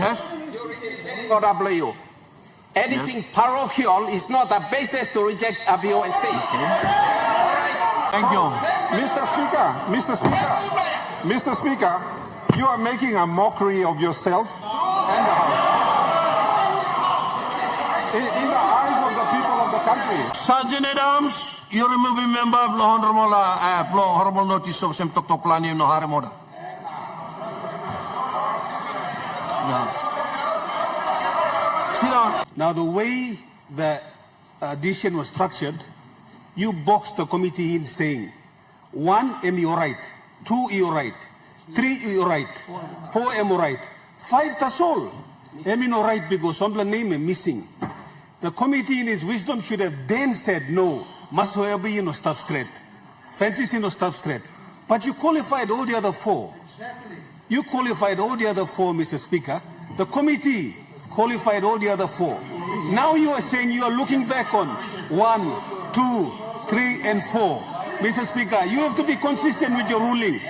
Yes? W. Anything parochial is not a basis to reject a VONC. Thank you. Mr. Speaker, you are making a mockery of yourself and the House. In the eyes of the people of the country. Sergeant Adams, you remove member of honorable notice of some Tok Plani no Haramoda. Sit down. Now, the way the addition was structured, you boxed the committee in saying, 1, am you right? 2, you right. 3, you right. 4, am right. 5, that's all. Am you no right because some the name is missing. The committee in its wisdom should have then said, no, must be no stop straight. Fences in no stop straight. But you qualified all the other 4. Exactly. You qualified all the other 4, Mr. Speaker. The committee qualified all the other 4. Now you are saying you are looking back on 1, 2, 3, and 4. Mr. Speaker, you have to be consistent with your ruling.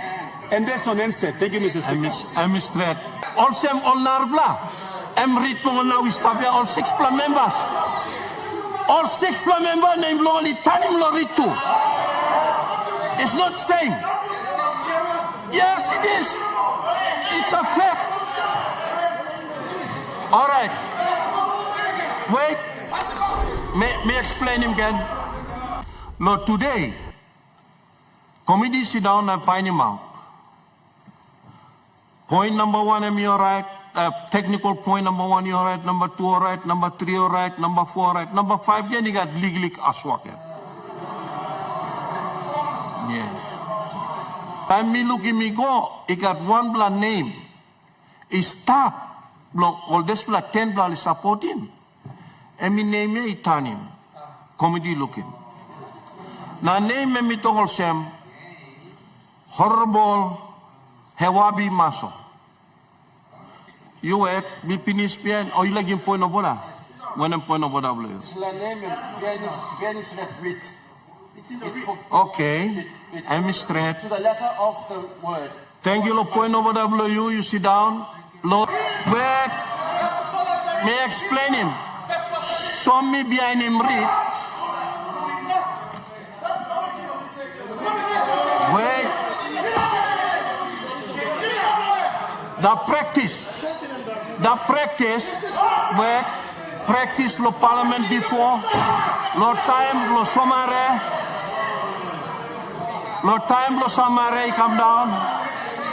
And that's on answer. Thank you, Mr. Speaker. I'm straight. Also, all Narbla. I'm written now is all 6 members. All 6 members named Loli Tanim Loritu. It's not same. Yes, it is. It's a fact. All right. Wait. May explain him again. Lord, today, committee sit down and find him out. Point number 1, am you right? Technical point number 1, you're right. Number 2, all right. Number 3, all right. Number 4, all right. Number 5, then you got legally aswak. Yes. Time me look at me go, he got 1 blood name. He stop. All this blood 10 blood is supporting. And me name he turn him. Committee looking. Now name me to all sem. Horrible Hewabi Maso. You have me finish bien or you like him point of order? When I'm point of order, please. Okay. I'm straight. To the letter of the word. Thank you, Lord. Point of order, you sit down. Lord, wait. May I explain him? Show me behind him read. Wait. The practice where practice lo parliament before, lo time lo samare come down.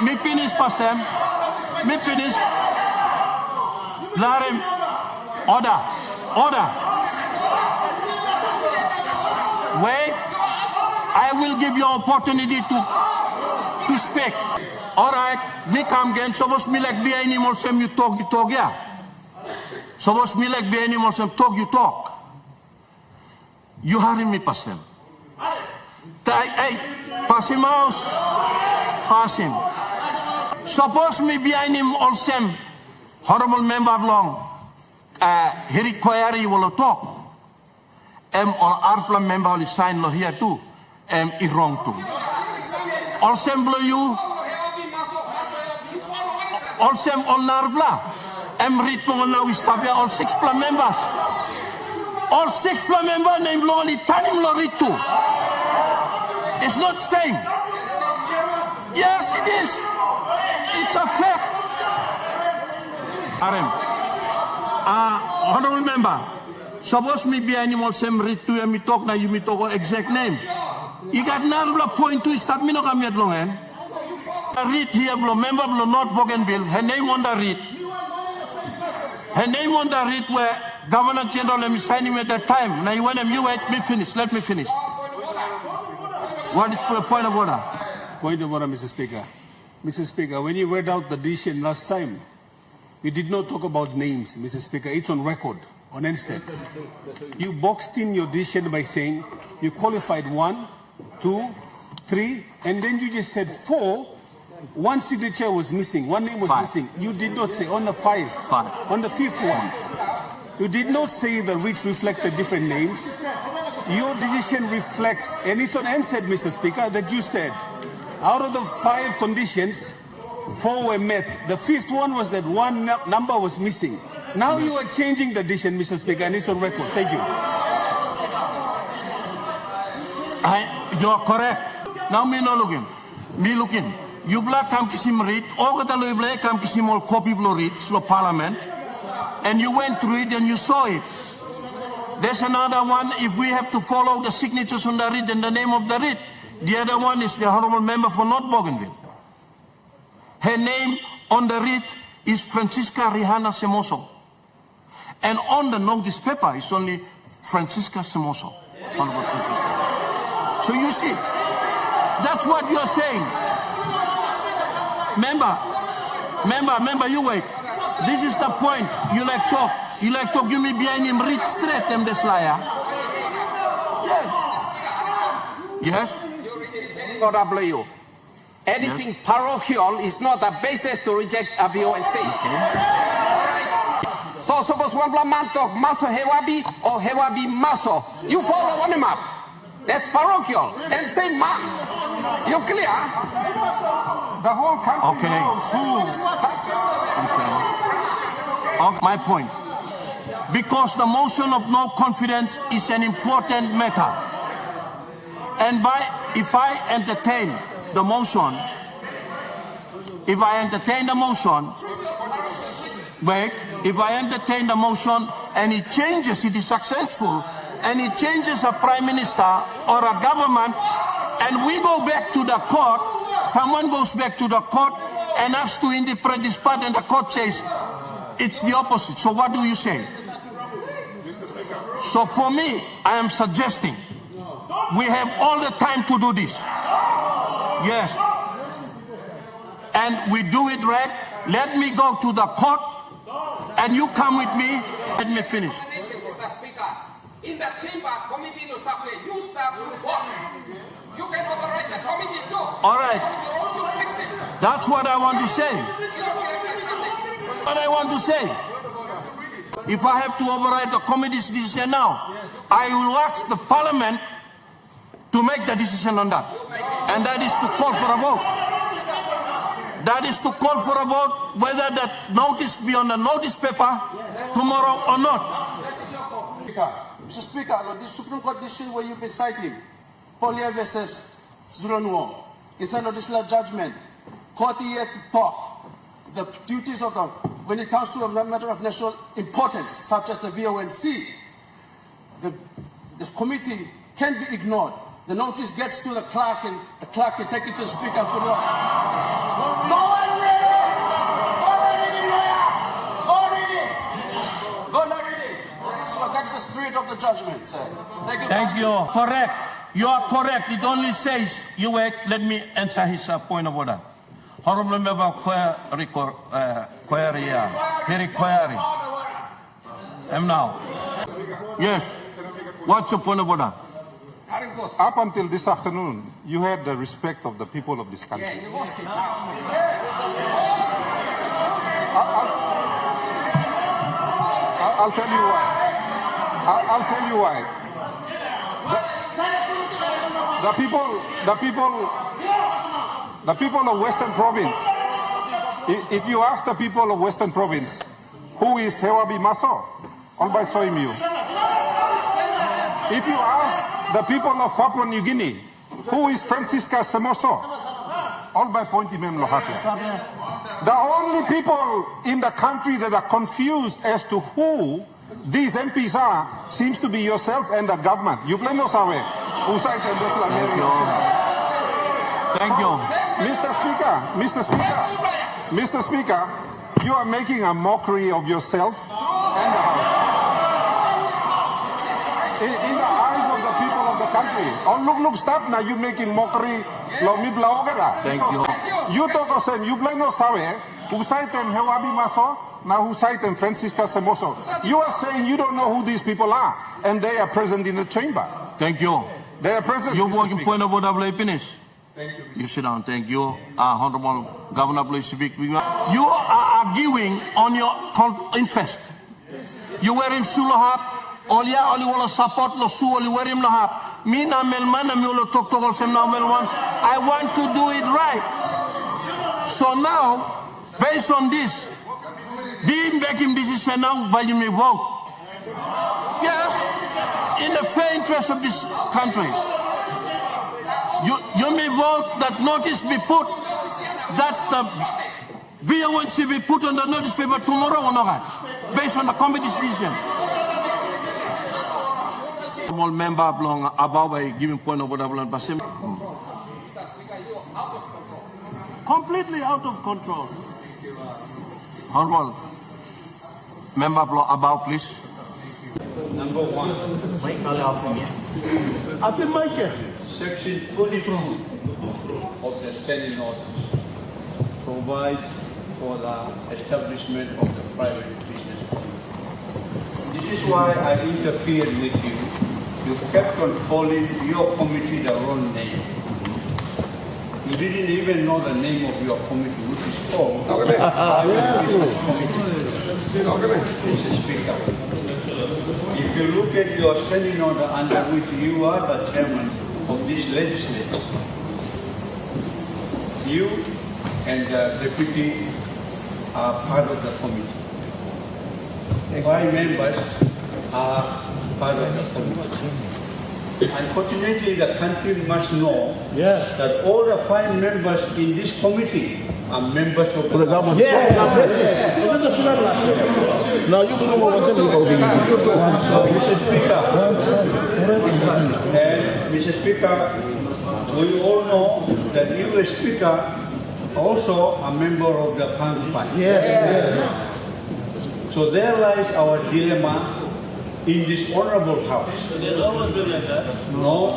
Me finish pasem. Me finish. Larim. Order. Wait. I will give you opportunity to speak. All right, me come again. Suppose me like be animal, some you talk, yeah. Suppose me like be animal, some talk, you talk. You hurry me pass him. Hey, pass him mouse. Pass him. Suppose me behind him also, horrible member long. He require you will talk. Or arpla member will sign lo here too. It wrong too. Also blow you. Also all Narbla. Read now is all 6 members. All 6 members named Loli Tanim Loritu. It's not same. Yes, it is. It's a fact. Honorable member, suppose me be animal same read to me talk now you me talk exact name. You got Narbla point to start me no come yet long end. Read here, member of North Bougainville, her name on the read. Her name on the read where Governor General let me sign him at that time. Now you want him, you wait, let me finish. What is the point of order? Point of order, Mr. Speaker. Mr. Speaker, when you read out the decision last time, you did not talk about names, Mr. Speaker. It's on record, on NSET. You boxed in your decision by saying you qualified 1, 2, 3, and then you just said 4. 1 signature was missing, 1 name was 5. missing. You did not say on the 5. On the 5th one. You did not say the which reflected different names. Your decision reflects, and it's on NSET, Mr. Speaker, that you said, out of the 5 conditions, 4 were met. The 5th one was that one number was missing. Now you are changing the decision, Mr. Speaker, and it's on record. Thank you. You are correct. Now me no looking. Me looking. You black come kisim read. All the time black come kisim all copy blow read. Slow Parliament. And you went through it and you saw it. There's another one. If we have to follow the signatures on the read and the name of the read. The other one is the honorable member for North Bougainville. Her name on the read is Francisca Rihanna Semoso. And on the notice paper is only Francisca Semoso. So you see, that's what you are saying. Member, you wait. This is the point. You like talk. You like talk. You may behind him read straight them this liar. Yes. W. Anything parochial is not a basis to reject a VONC. So suppose one man talk maso hewabi or hewabi maso. You follow on him up. That's parochial. And same man. You clear? The whole country knows who. Of my point. Because the motion of no confidence is an important matter. And if I entertain the motion, if I entertain the motion and it changes, it is successful, and it changes a prime minister or a government, and we go back to the court, someone goes back to the court and asks to interpret this part, and the court says it's the opposite. So what do you say? So for me, I am suggesting we have all the time to do this. Yes. And we do it right. Let me go to the court and you come with me. Let me finish. Mr. Speaker, in the chamber, committee no stop there. You stop, you boss. You can override the committee too. All right. That's what I want to say. What I want to say. If I have to override the committee's decision now, I will ask the Parliament to make the decision on that. And that is to call for a vote. That is to call for a vote whether that notice be on the notice paper tomorrow or not. Mr. Speaker, the Supreme Court decision where you've been citing, Polia versus Zulonwo, instead of this judgment, court yet to talk the duties of the, when it comes to a matter of national importance, such as the VONC, the committee can be ignored. The notice gets to the clerk, and the clerk can take it to the speaker and put it on. Go and read it! Go and read it, lawyer! Go read it! Go and read it! So that's the spirit of the judgment, sir. Thank you. Correct. You are correct. It only says, you wait, let me answer his point of order. Honorable Member query. Now. Yes. What's your point of order? Up until this afternoon, you had the respect of the people of this country. Yeah, you lost it now. I'll tell you why. I'll tell you why. The people of Western Province, if you ask the people of Western Province, who is Hewabi Maso? All by Soimiu. If you ask the people of Papua New Guinea, who is Francisca Semoso? All by Pointy Mem Lohapia. The only people in the country that are confused as to who these MPs are seems to be yourself and the government. You blame us away. Thank you. Mr. Speaker, you are making a mockery of yourself and the House. In the eyes of the people of the country. Oh, look, stop now. You're making mockery. Thank you. You talk of same. You blame us away. Who cite them Hewabi Maso? Now who cite them Francisca Semoso? You are saying you don't know who these people are, and they are present in the chamber. Thank you. They are present. Your point of order, finish. Thank you. You sit down. Thank you. Honorable Governor, please speak. You are arguing on your interest. You were in Sulohap. Olia oli wala support lo su oli werim lahap. Mina melmana mi wala tok tokol sem na melwan. I want to do it right. So now, based on this, being making decision now, but you may vote. Yes, in the fair interest of this country. You may vote that notice be put, that VONC be put on the notice paper tomorrow or not, based on the committee's decision. Small member belong above a given point of whatever, but Completely out of control. Honorable member belong above, please. Number one, Section 22 of the Standing Orders provides for the establishment of the private business committee. This is why I interfered with you. You kept on calling your committee the wrong name. You didn't even know the name of your committee, which is called Private Business Committee. Mr. Speaker, if you look at your standing order under which you are the chairman of this legislature, you and the deputy are part of the committee. 5 members are part of the committee. Unfortunately, the country must know that all the 5 members in this committee are members of the government. Now you come over Mr. Speaker, we all know that you, as Speaker, also a member of the Parliament. So there lies our dilemma in this honorable house. No,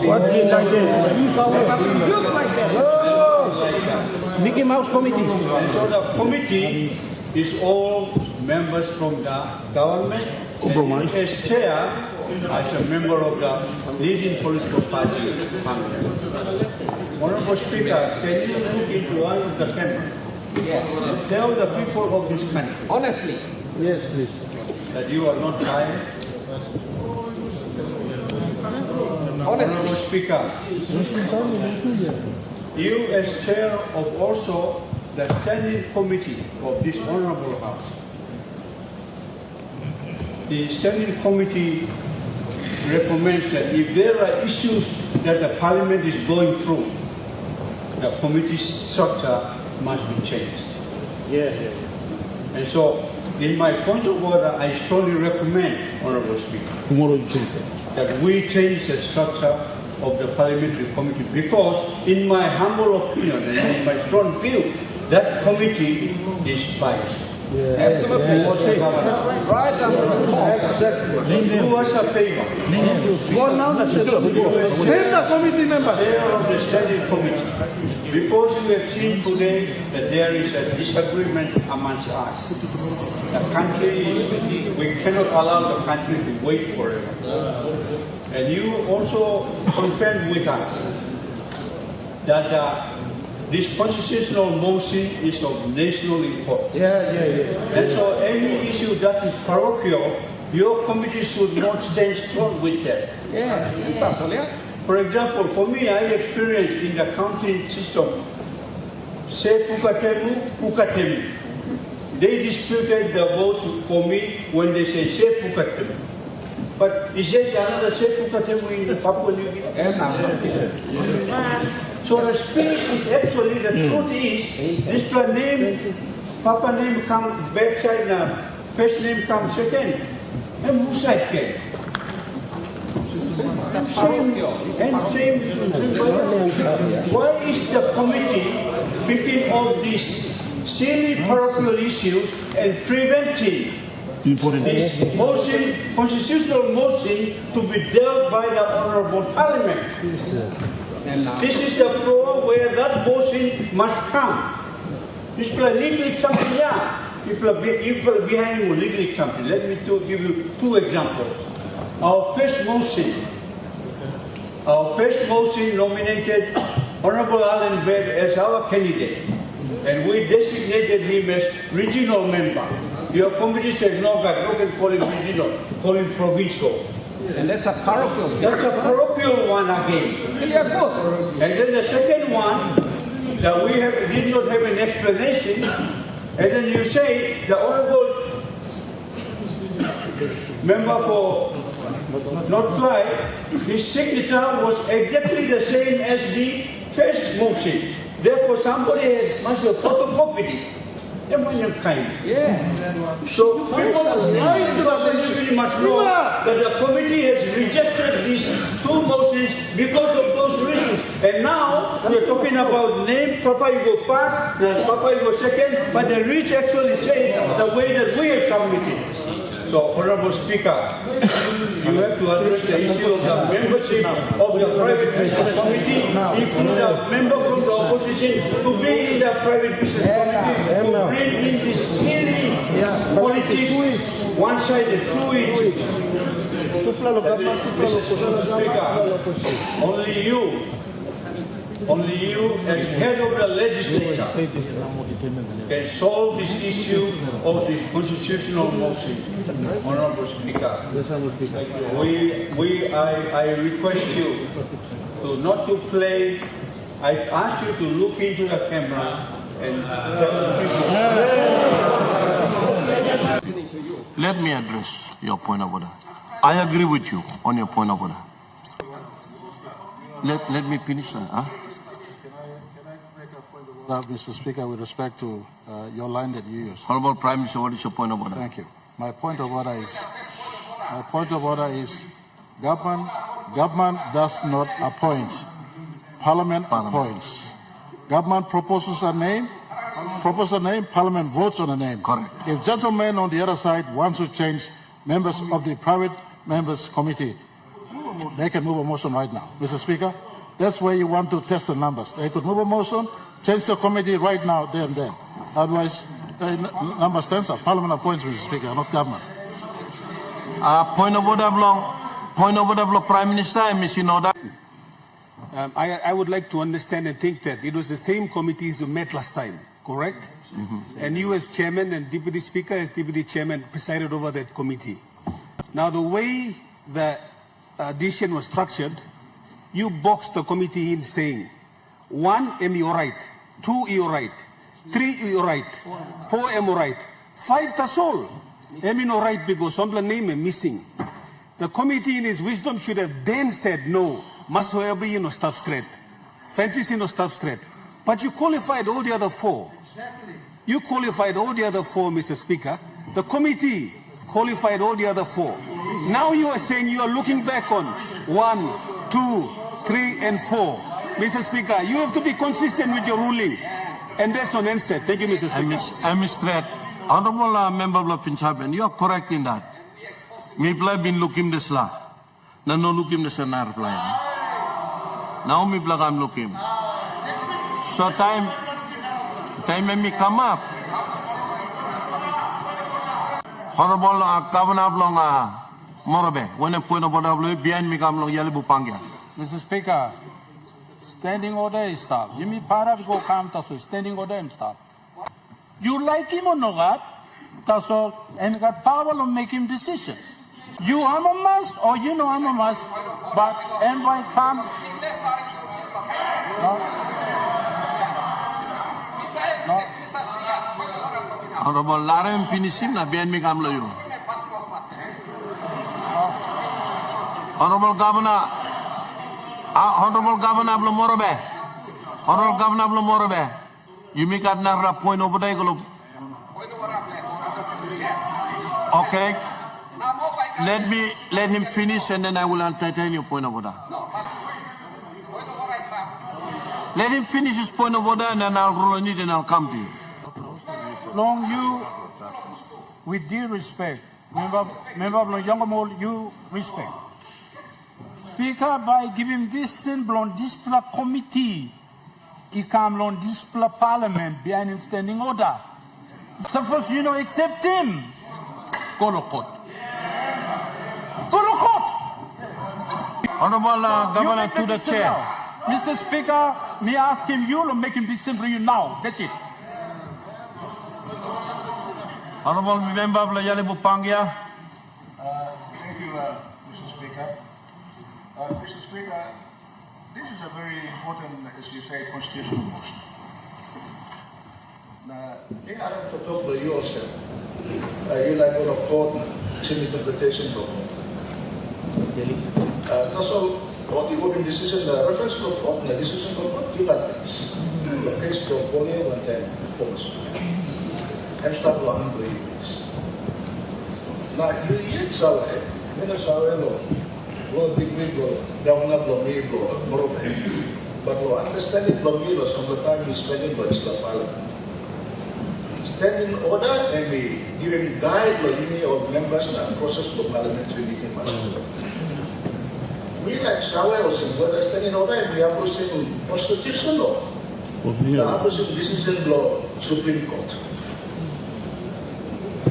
Mickey Mouse Committee. and so the committee is all members from the government. And as chair, as a member of the leading political party, Parliament. Honorable Speaker, can you look into one of the cameras and tell the people of this country Honestly, Yes, please. that you are not biased? Honorable Speaker, you as chair of also the standing committee of this honorable house, the standing committee recommends that if there are issues that the parliament is going through, the committee structure must be changed. And so, in my point of order, I strongly recommend, Honorable Speaker, Tomorrow you change it. that we change the structure of the parliamentary committee, because in my humble opinion and in my strong view, that committee is biased. absolutely. Right under the top. Do us a favor. Go now, that's it. Name the committee member. Chair of the standing committee, because we have seen today that there is a disagreement amongst us. The country is, we cannot allow the country to wait forever. And you also confirmed with us that this constitutional motion is of national importance. And so any issue that is parochial, your committee should not stand strong with that. For example, for me, I experienced in the counting system, say Pukatemu, Pukatemu. They disputed the votes for me when they say Pukatemu. But is there another Pukatemu in Papua New Guinea? So the spirit is actually, the truth is, this name, Papa name come backside now, first name comes second. And whose side came? Same. Why is the committee picking up these silly parochial issues and preventing this motion, constitutional motion, to be dealt by the Honorable Parliament? This is the floor where that motion must come. People are legally something, People are behind you legally something. Let me give you 2 examples. Our first motion nominated Honorable Alan Baird as our candidate, and we designated him as regional member. Your committee said, no, God, you can call him regional, call him provincial. And that's a parochial. That's a parochial one again. Yeah, good. And then the second one, that we did not have an explanation, and then you say the honourable member for North Fly, his signature was exactly the same as the first motion. Therefore, somebody must have photocopied it. So people very much know that the committee has rejected these two motions because of those reasons. And now we are talking about name, Papa you go first, Papa you go second, but the reach actually says the way that we have submitted. So, Honorable Speaker, you have to address the issue of the membership of the private business committee, include a member from the opposition to be in the private business committee, to bring in this silly politics, one-sided, two-edged. Mr. Speaker, only you as head of the legislature can solve this issue of the constitutional motion. Honorable Speaker, I request you to not to play. I ask you to look into the camera and tell the people. Let me address your point of order. I agree with you on your point of order. Let me finish that. Huh? Mr. Speaker, with respect to your line that you used. Honorable Prime Minister, what is your point of order? Thank you. My point of order is government does not appoint. Parliament appoints. Government proposes a name, Parliament votes on a name. Correct. If gentlemen on the other side wants to change members of the private members committee, they can move a motion right now. Mr. Speaker, that's where you want to test the numbers. They could move a motion, change the committee right now, there and then. Otherwise, number stands up. Parliament appoints, Mr. Speaker, not government. Point of order, Prime Minister, Ms. Inoda. I would like to understand and think that it was the same committees who met last time, correct? And you as chairman and deputy speaker as deputy chairman presided over that committee. Now the way the addition was structured, you boxed the committee in saying, 1, am you right? 2, you right? 3, you right? 4, am you right? 5, that's all. Am you no right because some name is missing. The committee in its wisdom should have then said, no, must be you know stop straight. Francis you know stop straight. But you qualified all the other 4. Exactly. You qualified all the other 4, Mr. Speaker. The committee qualified all the other 4. Now you are saying you are looking back on 1, 2, 3, and 4. Mr. Speaker, you have to be consistent with your ruling. And that's on answer. Thank you, Mr. Speaker. I'm straight. Honorable Member of Pinchaben, you are correct in that. Me play been looking this la. No looking this na reply. Now me play I'm looking. So time when me come up. Honorable Governor Blong Morobe, when a point of order behind me come long yellow bupangya. Mr. Speaker, standing order is stop. You mean para go come to standing order and stop. You like him or not? That's all. And you got power of making decisions. You are a must or you know I'm a must. But and by come. No. Honorable Larem finishing na behind me come you. Honorable Governor. Honorable Governor Blomorobe. Honorable Governor Blomorobe. You make another point over there. Okay. Let him finish and then I will entertain your point of order. Let him finish his point of order and then I'll rule on it and I'll come to you. Long you, with due respect, member of Young you respect. Speaker, by giving this symbol on this committee, he come on this parliament behind him standing order. Suppose you know accept him. Go to court. Go to court. Honorable Governor to the chair. Mr. Speaker, me ask him you or make him this symbol you now. That's it. Honorable Member of Yali Bupangia. Thank you, Mr. Speaker. Mr. Speaker, this is a very important, as you say, constitutional motion. I have to talk to you also. You like all of court, interpretation of also, what you working decision, the reference to court, the decision of court, you got this. The case of Polio 110 false. I'm stuck on the use. Now, you yet saw it, when I saw it, Lord, big people, governor, Blomiro, Morope. But Lord, understanding Blomiro, some of the time you spending for the parliament. Stand in order and we giving guide or members and process for parliamentary meeting. We like Shawels and what stand in order and we are proceeding constitutional law. We are proceeding decision law, Supreme Court.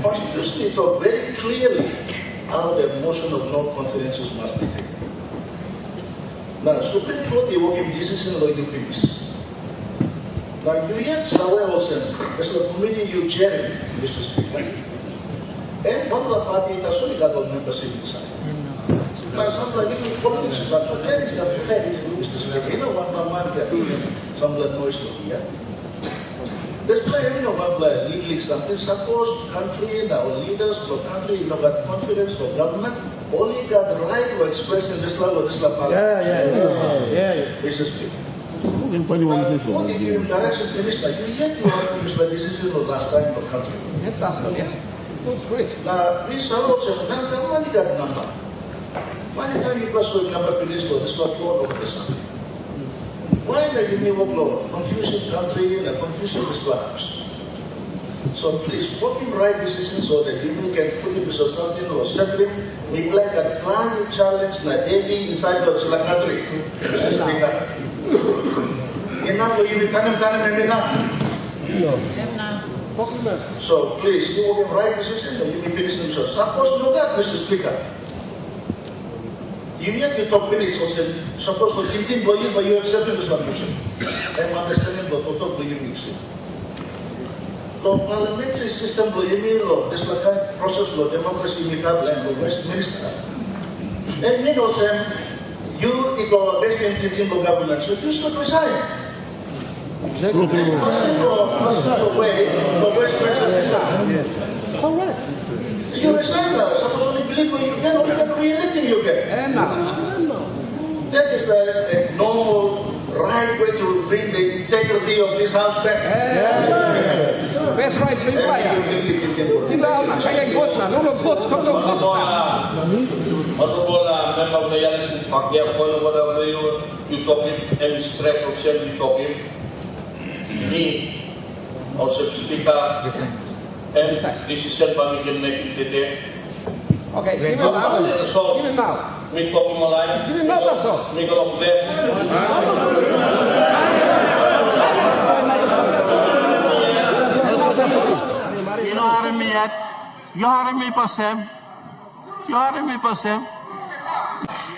Constitution talk very clearly how the motion of no confidences must be taken. Now, Supreme Court is working decision law in the previous. Now, you yet Shawels and as the committee you chair, Mr. Speaker. And one of the party that's only got one members inside. Now, some like in politics, but there is a fact, Mr. Speaker. You know what my man got? Some blood noise here. There's plenty of legally something. Suppose country, our leaders, the country, got confidence for government, only got the right to express in this law or this law. Yeah. Mr. Speaker. What you give direction, Minister? You yet you have Mr. Decision of last time for country. Now, this also, now, money got number. Why don't you pass with number police for this law for this? Why do you work law? Confusing country and confusing Islam's. So please, working right decisions so that people can fully be something or settling, make like a plan challenge na daily inside the country. Mr. Speaker. Enough you So please, you work right decision and you can finish themselves. Suppose no that, Mr. Speaker. You yet to talk finish also. Suppose for 15 for you, but you accepting this motion. I'm understanding but total for you mixing. So parliamentary system for you law, this like a process law, democracy meetup and the Westminster. And you know them, you go against the teaching of government, so you should resign. And the way the Westminster system. Correct. You resign now. Suppose only believe you can create anything you can. That is a normal, right way to bring the integrity of this house back. That's right, you talking and straight of self you talking. Me, also Speaker. And this is self we can make it today. Okay, give him now. Give him now. Me talking alive. Give him now, that's all. Me go up there. You know how me yet? You heard me pasem? You heard me pasem?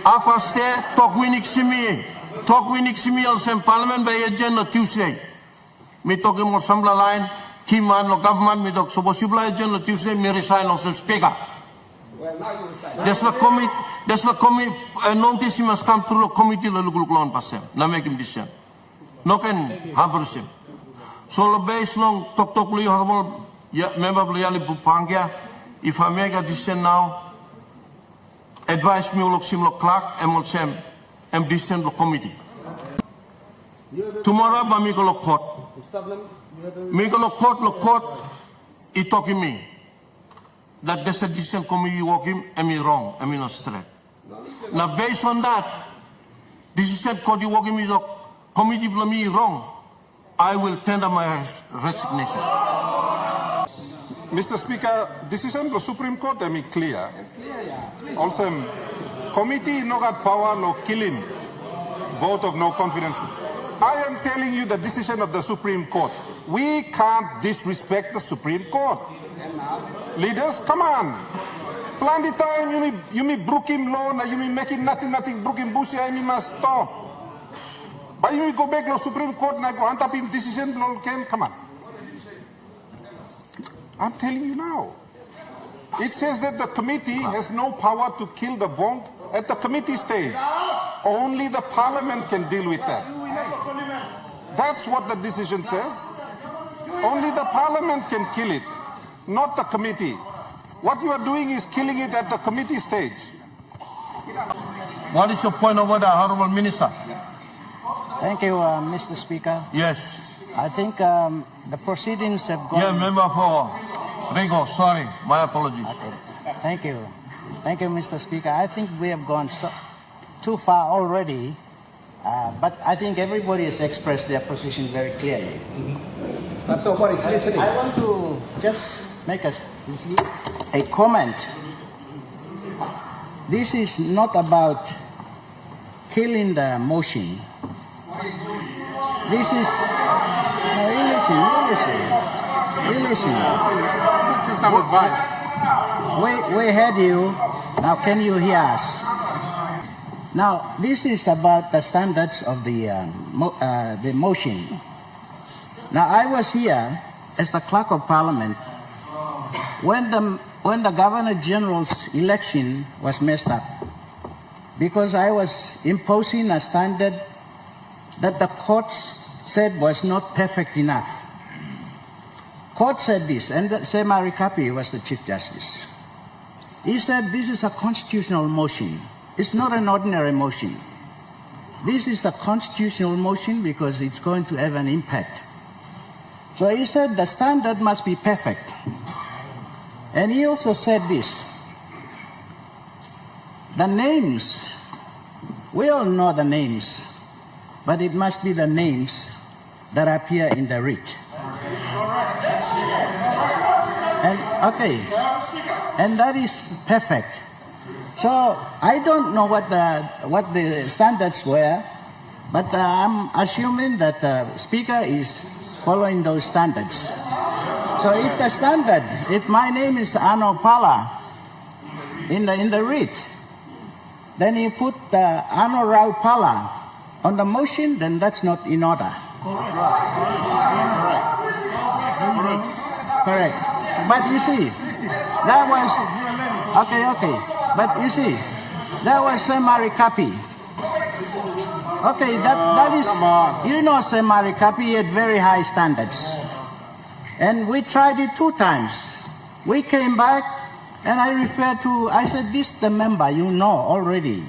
Apa se talk winning simi. Talk winning simi also in Parliament by agenda Tuesday. Me talking more sambla line. Kiman lo government me talk so possible agenda Tuesday me resign also Speaker. Well, now you resign. There's a committee notice he must come through the committee the look on pasem. Na make him decision. No can hamper him. So the base long talk li horrible member Bliali Bupangya. If I make a decision now, advise me look sim lo clerk and will sem and decision lo committee. Tomorrow ba me go lo court. Me go lo court he talking me. That there's a decision committee working and me wrong, and me not straight. Now based on that, decision committee working me the committee me wrong, I will tender my resignation. Mr. Speaker, decision of the Supreme Court is clear. Also, committee no got power no killing vote of no confidence. I am telling you the decision of the Supreme Court. We can't disrespect the Supreme Court. Leaders, come on. Plan the time, you may brook him law, you may make it nothing, brook him bush, you must stop. But you may go back to the Supreme Court and go hunt up him decision, come on. I'm telling you now. It says that the committee has no power to kill the VONC at the committee stage. Only the parliament can deal with that. That's what the decision says. Only the Parliament can kill it, not the committee. What you are doing is killing it at the committee stage. What is your point of order, Honourable Minister? Thank you, Mr. Speaker. Yes. I think the proceedings have gone... Yeah, member for Rigo, sorry, my apologies. Okay. Thank you. Thank you, Mr. Speaker. I think we have gone too far already, but I think everybody has expressed their position very clearly. I want to just make a comment. This is not about killing the motion. This is... No, you listen. Some advice. We heard you. Now can you hear us? Now, this is about the standards of the motion. Now, I was here as the Clerk of Parliament when the Governor General's election was messed up, because I was imposing a standard that the courts said was not perfect enough. Court said this, and Semari Kapi was the Chief Justice. He said this is a constitutional motion. It's not an ordinary motion. This is a constitutional motion because it's going to have an impact. So he said the standard must be perfect. And he also said this. The names, we all know the names, but it must be the names that appear in the writ. And that is perfect. So I don't know what the standards were, but I'm assuming that the Speaker is following those standards. So if the standard, if my name is Ano Pala in the writ, then you put the Ano Rao Pala on the motion, then that's not in order. Correct. But you see, that was okay. But you see, that was Semari Kapi. Okay, that is, you know, Semari Kapi had very high standards. And we tried it 2 times. We came back and I said, this the member, you know already.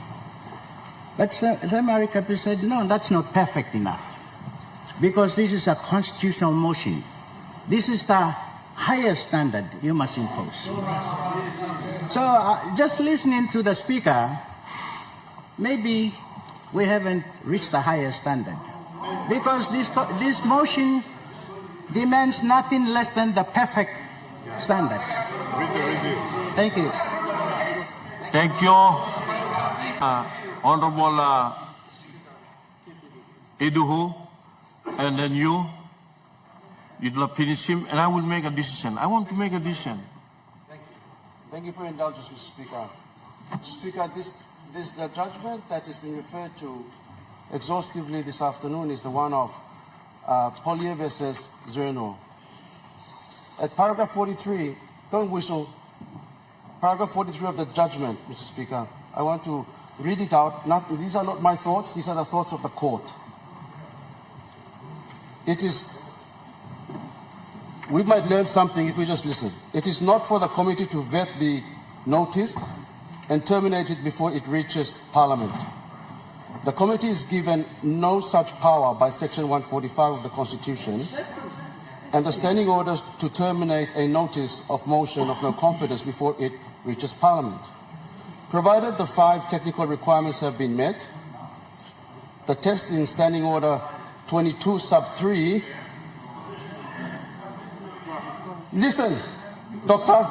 But Semari Kapi said, no, that's not perfect enough. Because this is a constitutional motion. This is the highest standard you must impose. So just listening to the Speaker, maybe we haven't reached the highest standard. Because this motion demands nothing less than the perfect standard. Thank you. Thank you, Honorable Iduhu, and then you'll finish him, and I will make a decision. I want to make a decision. Thank you for your indulgence, Mr. Speaker. Mr. Speaker, the judgment that has been referred to exhaustively this afternoon is the one of Polia versus Zerno. At paragraph 43, don't whistle, paragraph 43 of the judgment, Mr. Speaker, I want to read it out. These are not my thoughts, these are the thoughts of the court. It is, we might learn something if we just listen. It is not for the committee to vet the notice and terminate it before it reaches Parliament. The committee is given no such power by Section 145 of the Constitution, and the standing orders to terminate a notice of motion of no confidence before it reaches Parliament. Provided the 5 technical requirements have been met, the test in Standing Order 22 sub 3. Listen, Doctor.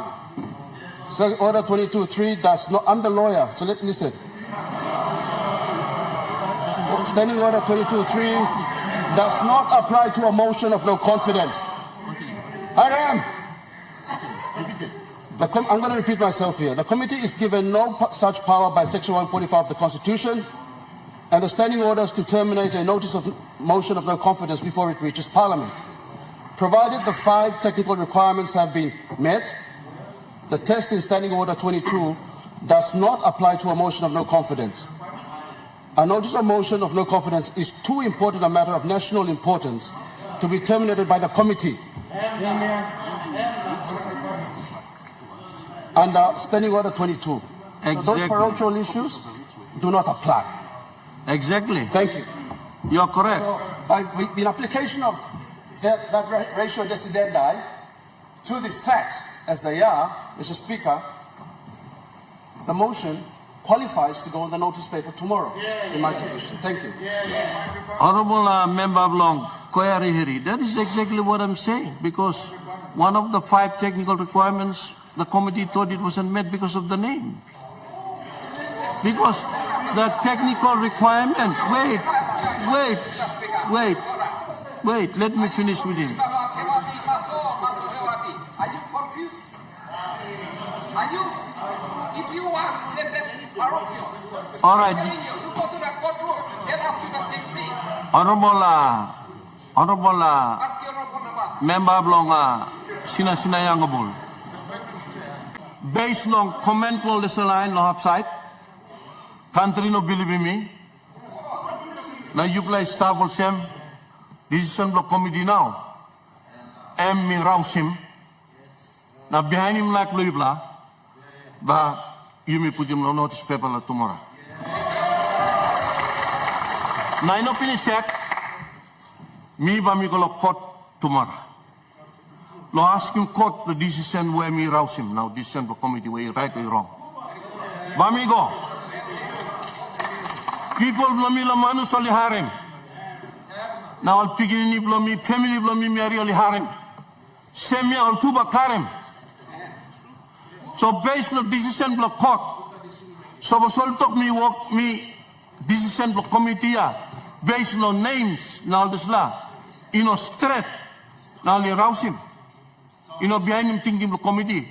So Order 22.3 does not. I'm the lawyer, so listen. Standing Order 22.3 does not apply to a motion of no confidence. I'm going to repeat myself here. The committee is given no such power by Section 145 of the Constitution, and the standing orders to terminate a notice of motion of no confidence before it reaches Parliament. Provided the 5 technical requirements have been met, the test in Standing Order 22 does not apply to a motion of no confidence. A notice of motion of no confidence is too important a matter of national importance to be terminated by the committee Under Standing Order 22. So those Exactly. parochial issues do not apply. Exactly. Thank you. You're correct. So, in application of that ratio decidendi to the facts as they are, Mr. Speaker, the motion qualifies to go on the notice paper tomorrow in my submission. Thank you. Honorable Member Blong, Koyarihiri, that is exactly what I'm saying, because one of the 5 technical requirements, the committee thought it wasn't met because of the name. Because the technical requirement, wait, let me finish with him. Are you confused? Are you? If you want, then that's parochial. All right. You go to the courtroom, they'll ask you the same thing. Honorable Ask your honorable number. Member Blong, Sinayangabul. Based on comment will this line no upside. Country no believe in me. Now you play staff will same decision block committee now. Me rouse him. Now behind him like Luibla, but you may put him on notice paper tomorrow. Now in opinion check, me ba me go court tomorrow. Lo ask him court the decision where me rouse him. Now decision block committee where you right or wrong. Ba me go. People blomi la manu soli harem. Now al pigini blomi family blomi meri oli harem. Semi al tuba karem. So based on decision block court, so basol talk me work me decision block committee based on names now this la, straight now li rouse him, behind him thinking block committee.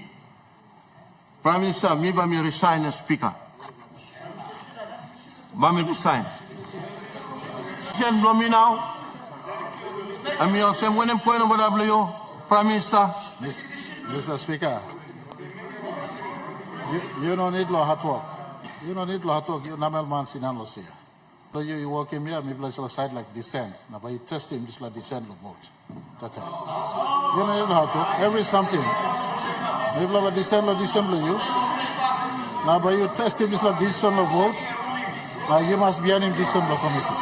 Prime Minister, me ba me resign as speaker. Ba me resign. Decision block me now. I mean, I'm when I'm point about W, Prime Minister. Mr. Speaker, you don't need law hard work. You don't need law hard work. You namal man sinanlos here. So you work him here, maybe like side like dissent. Now, but you test him, just like dissent of vote. That's it. You don't need law hard work. Every something. Maybe like dissent of you. Now, but you test him, just like dissent of vote. Now, you must be an him dissent of committee.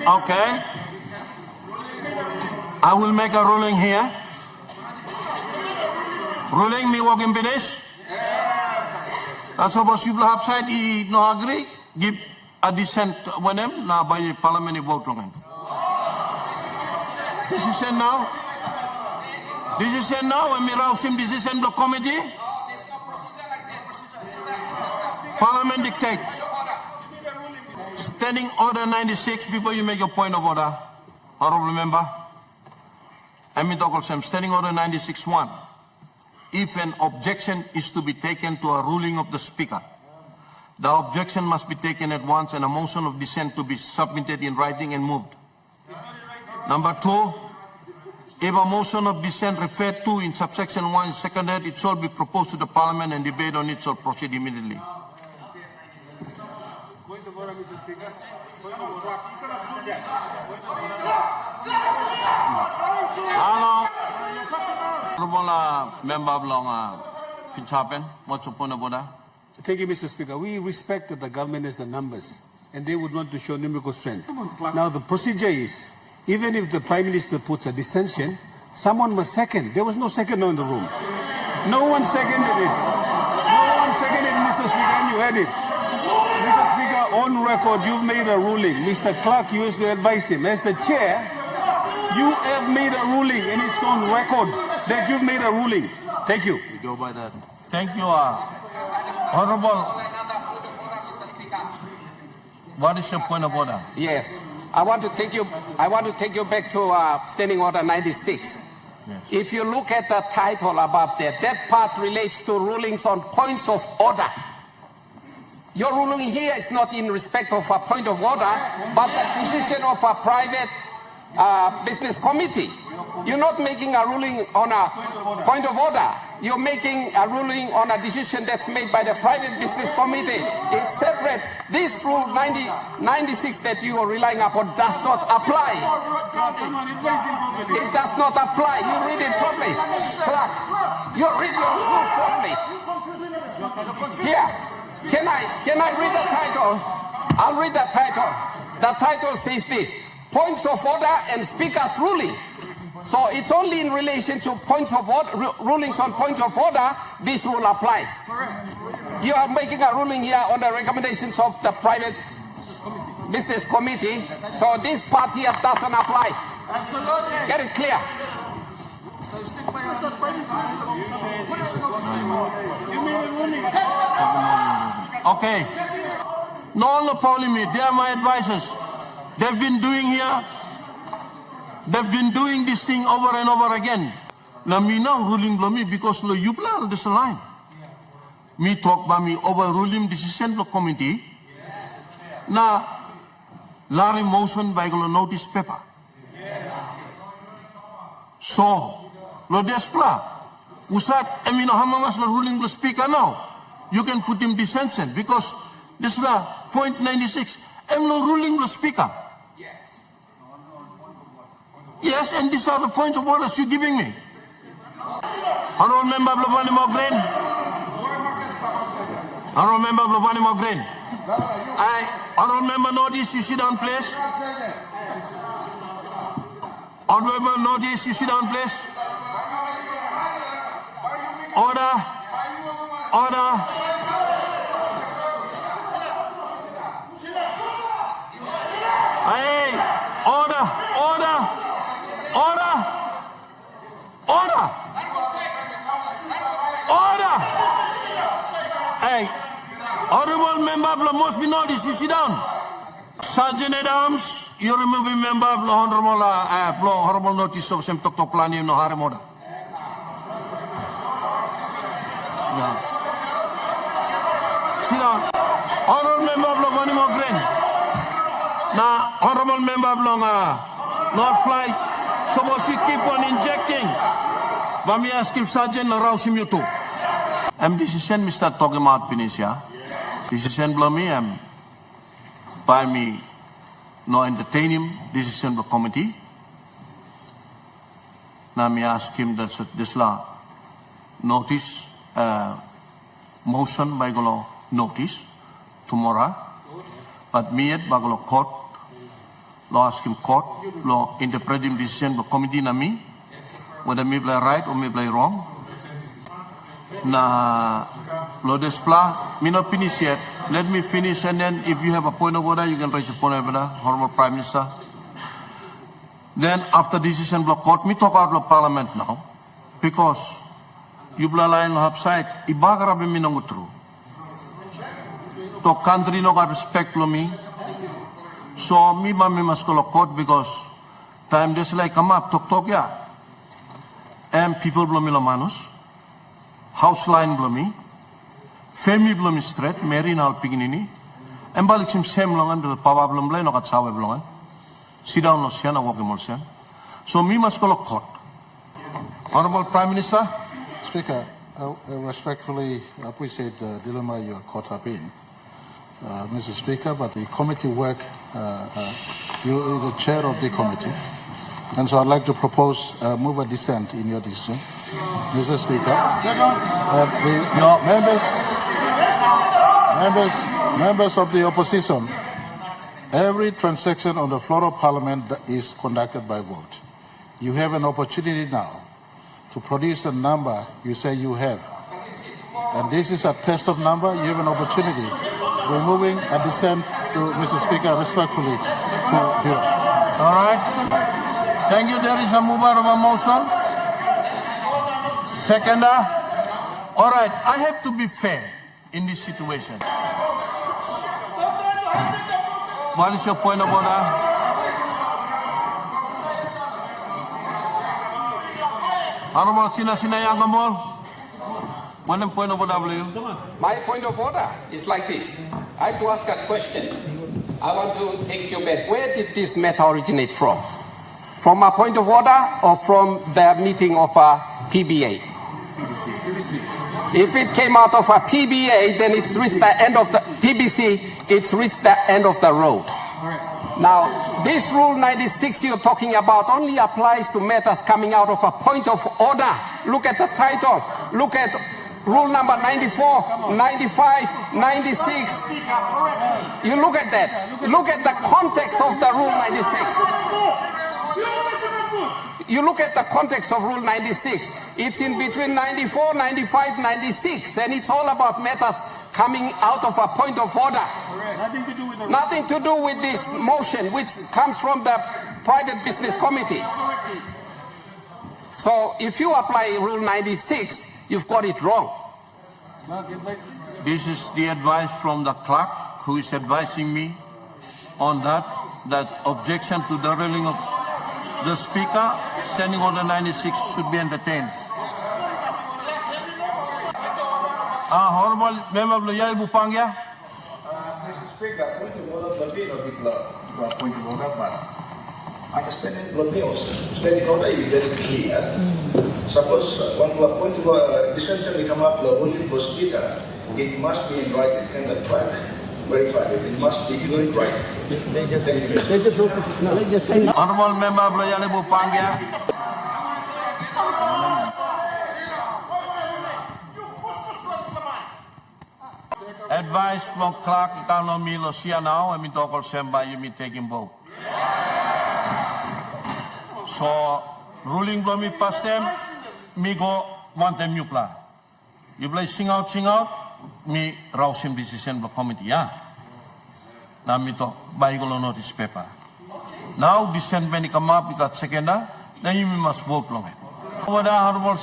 Okay. I will make a ruling here. Ruling me working finish. Suppose you have said he no agree, give a dissent when him now by the parliament vote on him. Decision now. Decision now when me rouse him decision the committee. Parliament dictates. Standing order 96 before you make your point of order. Honorable member. I mean talk also standing order 96.1. If an objection is to be taken to a ruling of the Speaker, the objection must be taken at once and a motion of dissent to be submitted in writing and moved. Number 2, if a motion of dissent referred to in subsection 1 is seconded, it shall be proposed to the Parliament and debate on it shall proceed immediately. Hello. Honorable Member Blong, Finchapen, what's your point of order? Thank you, Mr. Speaker. We respect that the government has the numbers, and they would want to show numerical strength. Now, the procedure is, even if the Prime Minister puts a dissension, someone must second. There was no second in the room. No one seconded it. No one seconded it, Mr. Speaker, and you heard it. Mr. Speaker, on record, you've made a ruling. Mr. Clark used to advise him. As the chair, you have made a ruling, and it's on record that you've made a ruling. Thank you. We go by that. Thank you, Honorable. What is your point of order? Yes. I want to take you back to Standing Order 96. Yes. If you look at the title above there, that part relates to rulings on points of order. Your ruling here is not in respect of a point of order, but the decision of a private business committee. You're not making a ruling on a point of order. You're making a ruling on a decision that's made by the private business committee. It's separate. This rule 96 that you are relying upon does not apply. It does not apply. You read it properly. Clark, you read your rule properly. Here, can I read the title? I'll read the title. The title says this: points of order and speaker's ruling. So it's only in relation to points of order, rulings on points of order, this rule applies. You are making a ruling here on the recommendations of the private business committee, so this part here doesn't apply. Get it clear. Okay. No parliament, they are my advisors. They've been doing here. They've been doing this thing over and over again. Now me now ruling below me because lo you plan this line. Me talk about me overruling decision of committee. Now, Larry motion by the notice paper. So, lo despla. Usat emino hamamas lo ruling the speaker now. You can put him dissension because this is point 96. Em no ruling the speaker. Yes, and these are the points of orders you're giving me. Honorable Member Blavani Mogren. Honorable Member Blavani Mogren. Honorable Member Notice, you sit down, please. Honorable Member Notice, you sit down, please. Order. Order. Hey, order. Order. Order! Order! Order! Hey, honorable member must be noticed. You sit down. Sergeant Adams, you removing member honorable notice of some tok plani no harem order. Sit down. Honorable member Blavani Mogren. Now, honorable member not fly. Supposed to keep on injecting. But me ask him, Sergeant, arouse him you too. I'm decision, Mr. talking about Pinesia. Decision below me, by me, no entertain him, decision of the committee. Now me ask him that this law notice, motion by the notice tomorrow. But me at Bagalo court. Law ask him court, law interpret him decision of committee na me, whether me play right or me play wrong. Na law display, me not finish yet. Let me finish and then if you have a point of order, you can raise a point of order, Honorable Prime Minister. Then after decision of court, me talk out of Parliament now, because you play line on upside, ibagara be me no true. To country no got respect lo me. So me must call a court because time this like come up talk ya. And people blow me la manus. House line blow me. Family blow me straight. Mary na alpiginini. And balik sim same longan the papa blow me no kat sawe blongan. Sit down no siya na walk him also. So me must call a court. Honorable Prime Minister. Speaker, I respectfully appreciate the dilemma you are caught up in. Mr. Speaker, but the committee work, you are the chair of the committee, and so I'd like to propose move a dissent in your decision. Mr. Speaker, members of the opposition, every transaction on the floor of Parliament is conducted by vote. You have an opportunity now to produce the number you say you have, and this is a test of number. You have an opportunity. We're moving a dissent to Mr. Speaker respectfully to you. All right. Thank you. There is a mover of a motion. Seconder. All right. I have to be fair in this situation. What is your point of order? Honorable Sina Yangamol. One point of order, My point of order is like this. I have to ask a question. I want to take your bet. Where did this matter originate from? From a point of order or from the meeting of a PBA? If it came out of a PBA, then it's reached the end of the PBC, it's reached the end of the road. Now, this Rule 96 you're talking about only applies to matters coming out of a point of order. Look at the title. Look at Rule number 94, 95, 96. You look at that. Look at the context of the Rule 96. You look at the context of Rule 96. It's in between 94, 95, 96, and it's all about matters coming out of a point of order. Nothing to do with this motion, which comes from the private business committee. So if you apply Rule 96, you've got it wrong. This is the advice from the clerk who is advising me on that objection to the ruling of the Speaker, Standing Order 96 should be entertained. Honorable Member Bloyai Bupangya. Mr. Speaker, point of order, but we not point of order, but understanding standing order is very clear. Suppose one point of essentially come up only for Speaker, it must be in writing, and the clerk verified it. It must be in writing. Honorable Member Bloyai Bupangya. Advice from Clerk Economy Lucia now, and we talk all Semba, you may take him vote. So, ruling blow me past them, me go want them you plan. You play sing out, me rouse him decision block committee, yeah? Now me talk, buy go notice paper. Now, decision when it come up, we got second, then you must vote long it. Honorable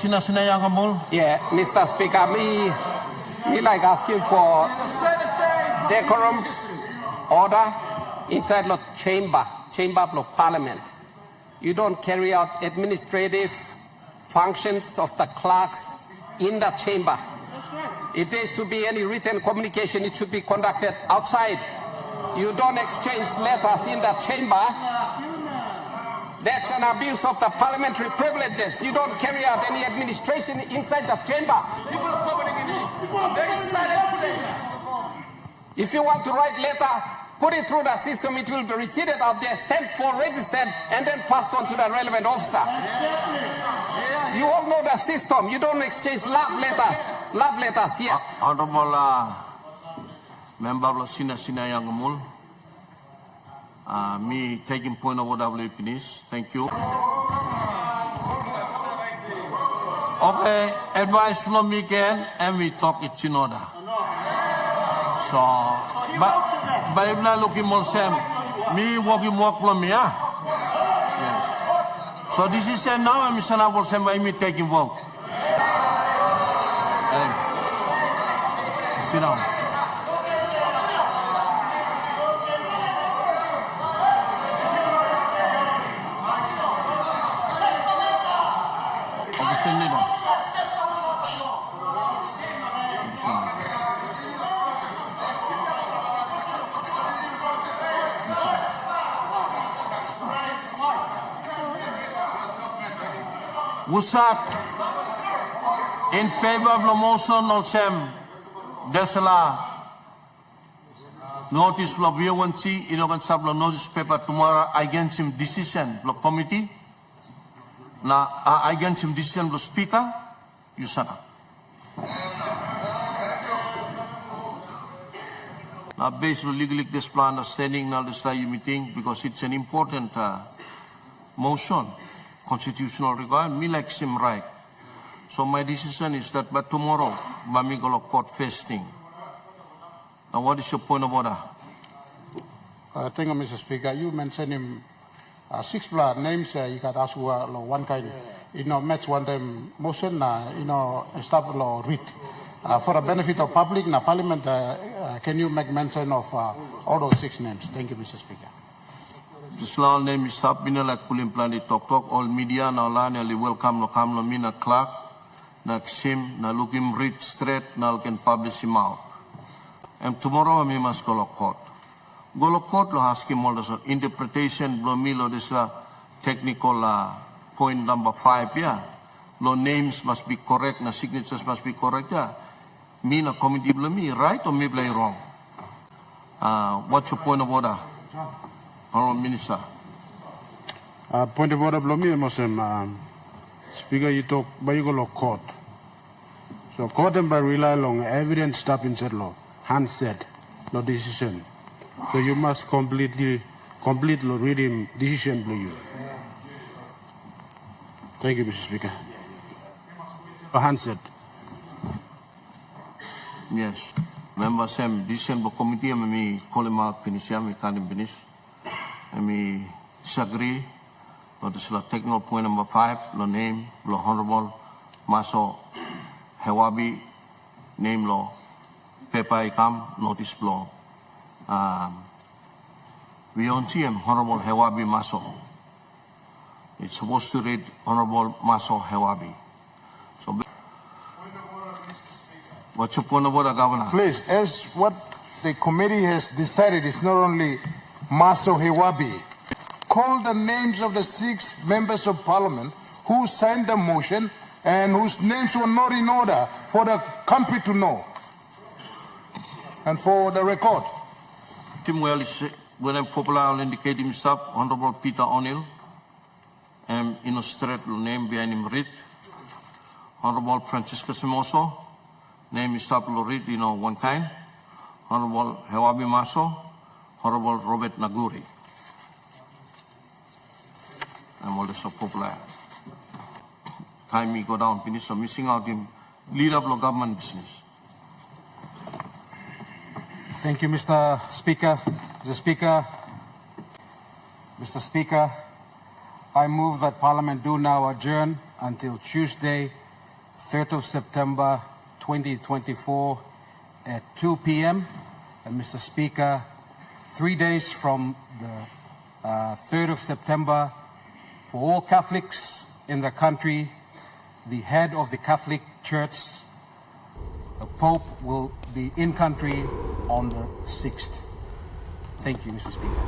Yeah, Mr. Speaker, me like asking for decorum order inside the chamber of Parliament. You don't carry out administrative functions of the clerks in the chamber. If there is to be any written communication, it should be conducted outside. You don't exchange letters in the chamber. That's an abuse of the parliamentary privileges. You don't carry out any administration inside the chamber. I'm very silent today. If you want to write letter, put it through the system. It will be received out there, stamped for, registered, and then passed on to the relevant officer. You all know the system. You don't exchange love letters. Love letters here. Honorable Member of Sina Yangamul. Me taking point of order, please. Thank you. Okay, advice from me again, and we talk it in order. So, but I'm not looking more Sam. Me walking walk from me, ah. Yes. So this is now, I'm Sanabol Sam by me taking vote. Hey, sit down. Wusat in favor of the motion of Sam Desala notice of VONC ilokan sablo notice paper tomorrow against him decision of committee na against him decision of speaker Yusana. Now based on legally this plan standing now this meeting because it's an important motion. Constitutional requirement, me like him right. So my decision is that by tomorrow, we go court first thing. Now what is your point of order? Thank you, Mr. Speaker. You mentioned him 6 names. You got asked one kind, match one time motion, stop law read. For the benefit of public, Parliament, can you make mention of all those 6 names? Thank you, Mr. Speaker. This law name is up in like Kulim Planet Talk all media now line welcome no come no mina clerk na sim na look him read straight na can publish him out. And tomorrow we must go to court. Go to court lo ask him all the interpretation lo milo this technical point number 5 yeah. Lo names must be correct, na signatures must be correct. Yeah. Me na committee bla me right or me bla wrong. What's your point of order, Honourable Minister? Point of order, Blomi, Speaker, you talk by you go court. So court and by rely on evidence stop in said law, hand said, no decision. So you must complete law reading decision blue you. Thank you, Mr. Speaker. Hand said. Yes. Member Sam, decision by committee, me call him out, finish, me can't finish. Me disagree. No, this is technical point number 5. Lo name, lo Honorable Maso Hewabi, name lo Pepa Ikam, notice blow. We don't see him, Honorable Hewabi Maso. It's supposed to read Honorable Maso Hewabi. So, what's your point of order, Governor? Please, as what the committee has decided is not only Maso Hewabi, call the names of the 6 members of parliament who signed the motion and whose names were not in order for the country to know and for the record. Tim Well is when I'm popular, I'll indicate himself, Honorable Peter O'Neill, and illustrate the name behind him read. Honorable Francisco Simoso, name is up read, one kind. Honorable Hewabi Maso, Honorable Robert Naguri. I'm also popular. Time me go down, finish, so missing out him, lead up the government business. Thank you, Mr. Speaker. Mr. Speaker, I move that Parliament do now adjourn until Tuesday, 3rd of September 2024 at 2 p.m. And Mr. Speaker, 3 days from the 3rd of September, for all Catholics in the country, the head of the Catholic Church, the Pope, will be in country on the 6th. Thank you, Mr. Speaker.